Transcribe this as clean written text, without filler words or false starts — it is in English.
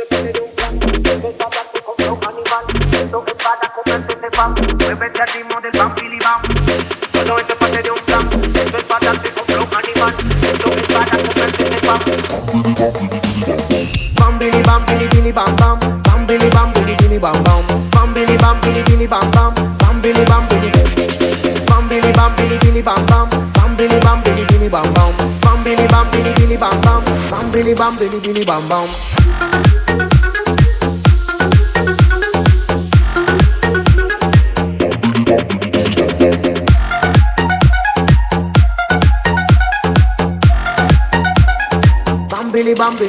te pone de un plan. Muévete para con flow animal. Esto es para comerte de pan. Muévete al ritmo del bam, bili bam. Todo esto es parte de un plan. Esto es para con flow animal. Esto es para comerte de pan. Bam, bili bam, bili bili bam bam. Bam, bili bam, bili bili bam bam. Bam, bili bam, bili bili bam bam. Bam, bili bam, bili bam, bili bam, bili bili bam bam. Bam, bili bam, bili bili bam bam. Bam, bili bam, bili bili bam bam. Bam, bili bam, bili bili bam bam. Bam, bili bam, bili